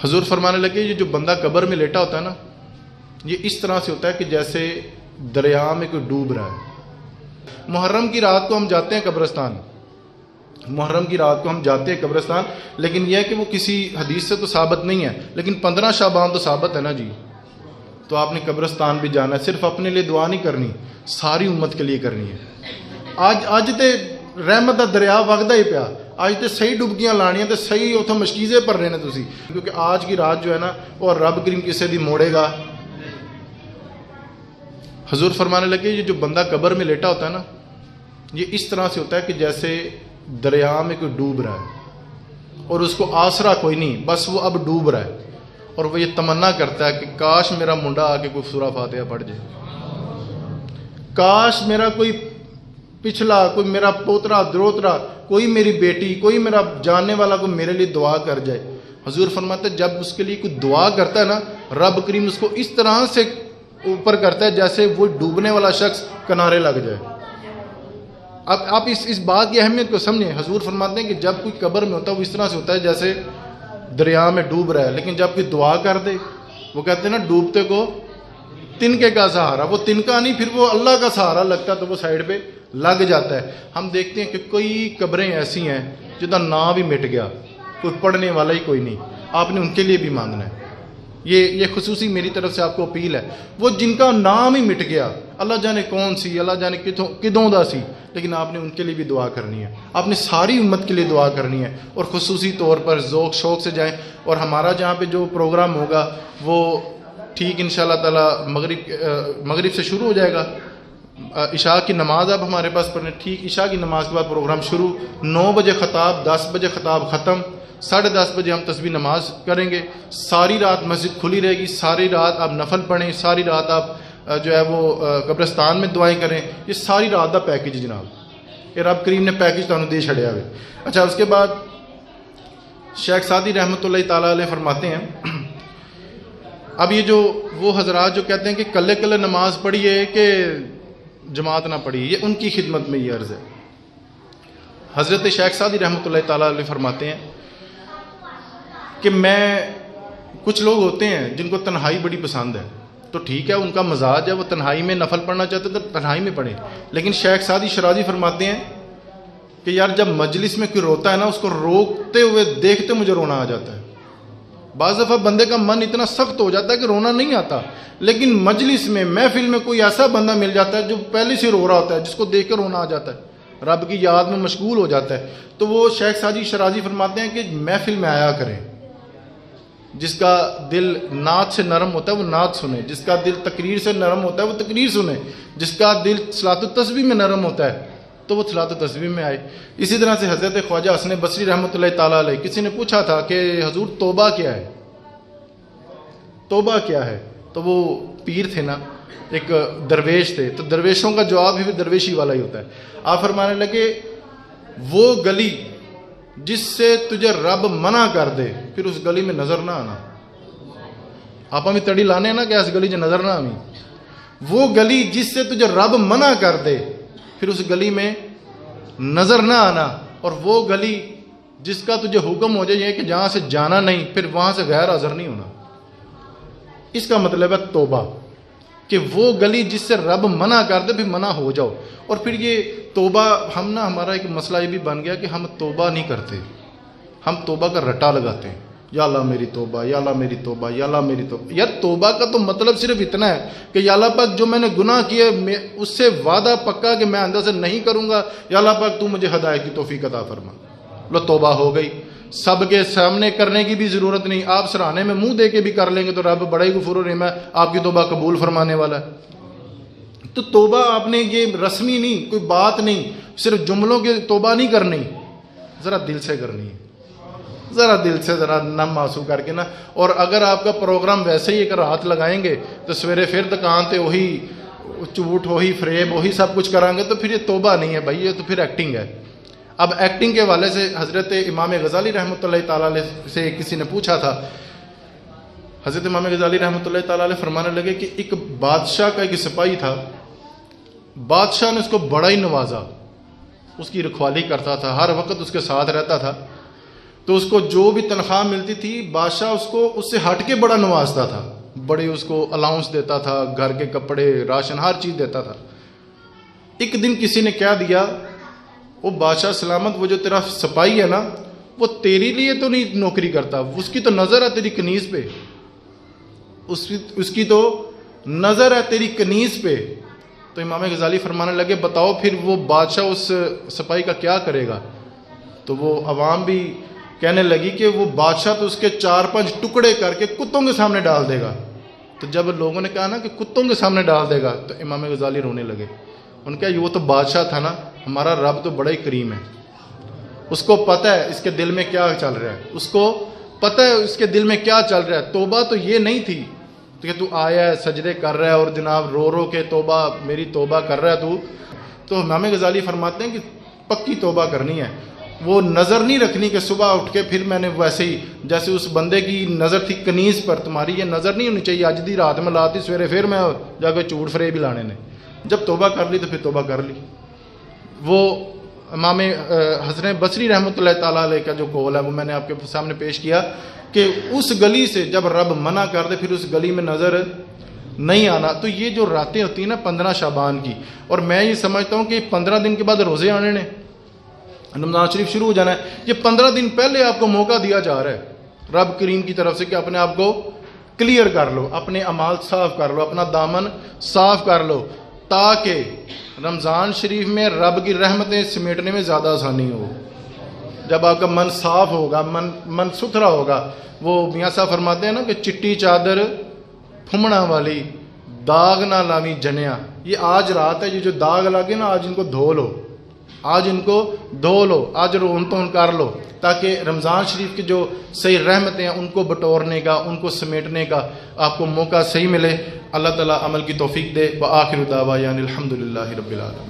حضور فرمانے لگے یہ جو بندہ قبر میں لیٹا ہوتا ہے نا، یہ اس طرح سے ہوتا ہے کہ جیسے دریا میں کوئی ڈوب رہا ہے۔ محرم کی رات کو ہم جاتے ہیں قبرستان، محرم کی رات کو ہم جاتے ہیں قبرستان، لیکن یہ ہے کہ وہ کسی حدیث سے تو ثابت نہیں ہے، لیکن 15 شعبان تو ثابت ہے نا جی۔ تو آپ نے قبرستان بھی جانا ہے، صرف اپنے لیے دعا نہیں کرنی، ساری امت کے لیے کرنی ہے۔ اج تے رحمت دا دریا وگدا ہی پیا، اج تے صحیح ڈبکیاں لانیاں تے صحیح اتوں مشکیزے پر رہے نے تسی، کیونکہ آج کی رات جو ہے نا اور رب کریم کسے دی موڑے گا۔ حضور فرمانے لگے یہ جو بندہ قبر میں لیٹا ہوتا ہے نا، یہ اس طرح سے ہوتا ہے کہ جیسے دریا میں کوئی ڈوب رہا ہے اور اس کو آسرا کوئی نہیں، بس وہ اب ڈوب رہا ہے اور وہ یہ تمنا کرتا ہے کہ کاش میرا منڈا آ کے کوئی سورہ فاتحہ پڑھ جائے، کاش میرا کوئی پچھلا، کوئی میرا پوترا دروترا، کوئی میری بیٹی، کوئی میرا جاننے والا کوئی میرے لیے دعا کر جائے۔ حضور فرماتے ہیں جب اس کے لیے کوئی دعا کرتا ہے نا، رب کریم اس کو اس طرح سے اوپر کرتا ہے جیسے وہ ڈوبنے والا شخص کنارے لگ جائے۔ اب آپ اس بات کی اہمیت کو سمجھیں۔ حضور فرماتے ہیں کہ جب کوئی قبر میں ہوتا ہے وہ اس طرح سے ہوتا ہے جیسے دریا میں ڈوب رہا ہے، لیکن جب کوئی دعا کر دے، وہ کہتے ہیں نا ڈوبتے کو تنکے کا سہارا، وہ تنکا نہیں پھر وہ اللہ کا سہارا لگتا تو وہ سائڈ پہ لگ جاتا ہے۔ ہم دیکھتے ہیں کہ کوئی قبریں ایسی ہیں جن کا نام بھی مٹ گیا، کوئی پڑھنے والا ہی کوئی نہیں، آپ نے ان کے لیے بھی مانگنا ہے۔ یہ خصوصی میری طرف سے آپ کو اپیل ہے، وہ جن کا نام ہی مٹ گیا، اللہ جانے کون سی، اللہ جانے کدوں دا سی، لیکن آپ نے ان کے لیے بھی دعا کرنی ہے، آپ نے ساری امت کے لیے دعا کرنی ہے، اور خصوصی طور پر ذوق شوق سے جائیں۔ اور ہمارا جہاں پہ جو پروگرام ہوگا وہ ٹھیک انشاءاللہ تعالی مغرب سے شروع ہو جائے گا۔ عشاء کی نماز آپ ہمارے پاس پڑھیں، ٹھیک عشاء کی نماز کے بعد پروگرام شروع، 9 بجے خطاب، 10 بجے خطاب ختم، 10:30 بجے ہم تسبیح نماز کریں گے۔ ساری رات مسجد کھلی رہے گی، ساری رات آپ نفل پڑھیں، ساری رات آپ جو ہے وہ قبرستان میں دعائیں کریں۔ یہ ساری رات دا پیکج جناب، یہ رب کریم نے پیکج تانوں دے چھڑیا ہوئے۔ اچھا، اس کے بعد شیخ سعدی رحمۃ اللہ تعالیٰ علیہ فرماتے ہیں، اب یہ جو وہ حضرات جو کہتے ہیں کہ کلے کلے نماز پڑھیے کہ جماعت نہ پڑھی، یہ ان کی خدمت میں یہ عرض ہے۔ حضرت شیخ سعدی رحمۃ اللہ تعالیٰ علیہ فرماتے ہیں کہ کچھ لوگ ہوتے ہیں جن کو تنہائی بڑی پسند ہے، تو ٹھیک ہے، ان کا مزاج ہے، وہ تنہائی میں نفل پڑھنا چاہتے ہیں تو تنہائی میں پڑھیں، لیکن شیخ سعدی شرازی فرماتے ہیں کہ یار جب مجلس میں کوئی روتا ہے نا، اس کو روکتے ہوئے دیکھتے مجھے رونا آ جاتا ہے۔ بعض دفعہ بندے کا من اتنا سخت ہو جاتا ہے کہ رونا نہیں آتا، لیکن مجلس میں، محفل میں کوئی ایسا بندہ مل جاتا ہے جو پہلے سے رو رہا ہوتا ہے، جس کو دیکھ کر رونا آ جاتا ہے، رب کی یاد میں مشغول ہو جاتا ہے، تو وہ شیخ سعدی شرازی فرماتے ہیں کہ محفل میں آیا کریں، جس کا دل نعت سے نرم ہوتا ہے وہ نعت سنے، جس کا دل تقریر سے نرم ہوتا ہے وہ تقریر سنے، جس کا دل صلاۃ التسبیح میں نرم ہوتا ہے تو وہ صلاۃ التسبیح میں آئے۔ اسی طرح سے حضرت خواجہ حسن بصری رحمۃ اللہ تعالیٰ علیہ، کسی نے پوچھا تھا کہ حضور توبہ کیا ہے، توبہ کیا ہے؟ تو وہ پیر تھے نا، ایک درویش تھے، تو درویشوں کا جواب بھی درویشی والا ہی ہوتا ہے۔ آپ فرمانے لگے وہ گلی جس سے تجھے رب منع کر دے پھر اس گلی میں نظر نہ آنا۔ آپ ہمیں تڑی لانے نا کہ اس گلی چ نظر نہ آنی، وہ گلی جس سے تجھے رب منع کر دے پھر اس گلی میں نظر نہ آنا، اور وہ گلی جس کا تجھے حکم ہو جائے کہ جہاں سے جانا نہیں پھر وہاں سے غیر حاضر نہیں ہونا۔ اس کا مطلب ہے توبہ، کہ وہ گلی جس سے رب منع کر دے پھر منع ہو جاؤ۔ اور پھر یہ توبہ ہمارا ایک مسئلہ یہ بھی بن گیا کہ ہم توبہ نہیں کرتے، ہم توبہ کا رٹا لگاتے ہیں، یا اللہ میری توبہ، یا اللہ میری توبہ، یا اللہ میری توبہ۔ یار توبہ کا تو مطلب صرف اتنا ہے کہ یا اللہ پاک جو میں نے گناہ کیے اس سے وعدہ پکا کہ میں اندر سے نہیں کروں گا، یا اللہ پاک تو مجھے ہدایت کی توفیق عطا فرما۔ لو توبہ ہو گئی، سب کے سامنے کرنے کی بھی ضرورت نہیں، آپ سراہنے میں منہ دے کے بھی کر لیں گے تو رب بڑا ہی غفور الرحیم ہے، آپ کی توبہ قبول فرمانے والا ہے۔ تو توبہ آپ نے یہ رسمی نہیں، کوئی بات نہیں، صرف جملوں کے توبہ نہیں کرنی، ذرا دل سے کرنی ہے، ذرا دل سے ذرا نم آنسو کر کے نا۔ اور اگر آپ کا پروگرام ویسے ہی اگر ہاتھ لگائیں گے تو سویرے پھر دکان تے وہی جھوٹ، وہی فریب، وہی سب کچھ کریں گے تو پھر یہ توبہ نہیں ہے بھائی، یہ تو پھر ایکٹنگ ہے۔ اب ایکٹنگ کے حوالے سے حضرت امام غزالی رحمۃ اللہ تعالیٰ علیہ سے کسی نے پوچھا تھا، حضرت امام غزالی رحمۃ اللہ تعالیٰ علیہ فرمانے لگے کہ ایک بادشاہ کا ایک سپاہی تھا، بادشاہ نے اس کو بڑا ہی نوازا، اس کی رکھوالی کرتا تھا، ہر وقت اس کے ساتھ رہتا تھا، تو اس کو جو بھی تنخواہ ملتی تھی بادشاہ اس سے ہٹ کے بڑا نوازتا تھا، بڑے اس کو الاؤنس دیتا تھا، گھر کے کپڑے، راشن، ہر چیز دیتا تھا۔ ایک دن کسی نے کہہ دیا، وہ بادشاہ سلامت، وہ جو تیرا سپاہی ہے نا، وہ تیرے لیے تو نہیں نوکری کرتا، اس کی تو نظر ہے تیری کنیز پہ، اس کی تو نظر ہے تیری کنیز پہ۔ تو امام غزالی فرمانے لگے بتاؤ پھر وہ بادشاہ اس سپاہی کا کیا کرے گا؟ تو وہ عوام بھی کہنے لگی کہ وہ بادشاہ تو اس کے 4-5 ٹکڑے کر کے کتوں کے سامنے ڈال دے گا۔ تو جب لوگوں نے کہا نا کہ کتوں کے سامنے ڈال دے گا، تو امام غزالی رونے لگے۔ ان کا وہ تو بادشاہ تھا نا، ہمارا رب تو بڑا ہی کریم ہے، اس کو پتہ ہے اس کے دل میں کیا چل رہا ہے، اس کو پتہ ہے اس کے دل میں کیا چل رہا ہے۔ توبہ تو یہ نہیں تھی کہ تو آیا ہے سجدے کر رہا ہے اور جناب رو رو کے توبہ میری توبہ کر رہا ہے تو امام غزالی فرماتے ہیں کہ پکی توبہ کرنی ہے، وہ نظر نہیں رکھنی کہ صبح اٹھ کے پھر میں نے ویسے ہی جیسے اس بندے کی نظر تھی کنیز پر، تمہاری یہ نظر نہیں ہونی چاہیے اج دی رات میں لاتی سویرے پھر میں جا کے چوڑ فرے بھی لانے نے۔ جب توبہ کر لی تو پھر توبہ کر لی۔ وہ امام حسن بصری رحمۃ اللہ تعالیٰ علیہ کا جو قول ہے وہ میں نے آپ کے سامنے پیش کیا کہ اس گلی سے جب رب منع کر دے پھر اس گلی میں نظر نہیں آنا۔ تو یہ جو راتیں ہوتی ہیں نا 15 شعبان کی، اور میں یہ سمجھتا ہوں کہ 15 دن کے بعد روزے آنے نے، رمضان شریف شروع ہو جانا ہے، یہ 15 دن پہلے آپ کو موقع دیا جا رہا ہے رب کریم کی طرف سے کہ اپنے آپ کو کلیئر کر لو، اپنے اعمال صاف کر لو، اپنا دامن صاف کر لو، تاکہ رمضان شریف میں رب کی رحمتیں سمیٹنے میں زیادہ آسانی ہو۔ جب آپ کا من صاف ہوگا، من ستھرا ہوگا، وہ میاں صاحب فرماتے ہیں نا کہ چٹی چادر پھمنا والی داغ نہ لاوی جنیا، یہ آج رات ہے، یہ جو داغ لگے نا آج ان کو دھو لو، آج ان کو دھو لو، آج رون تو کر لو، تاکہ رمضان شریف کی جو صحیح رحمتیں ہیں ان کو بٹورنے کا، ان کو سمیٹنے کا آپ کو موقع صحیح ملے۔ اللہ تعالیٰ عمل کی توفیق دے۔ وآخر دعوانا الحمدللہ رب العالمین۔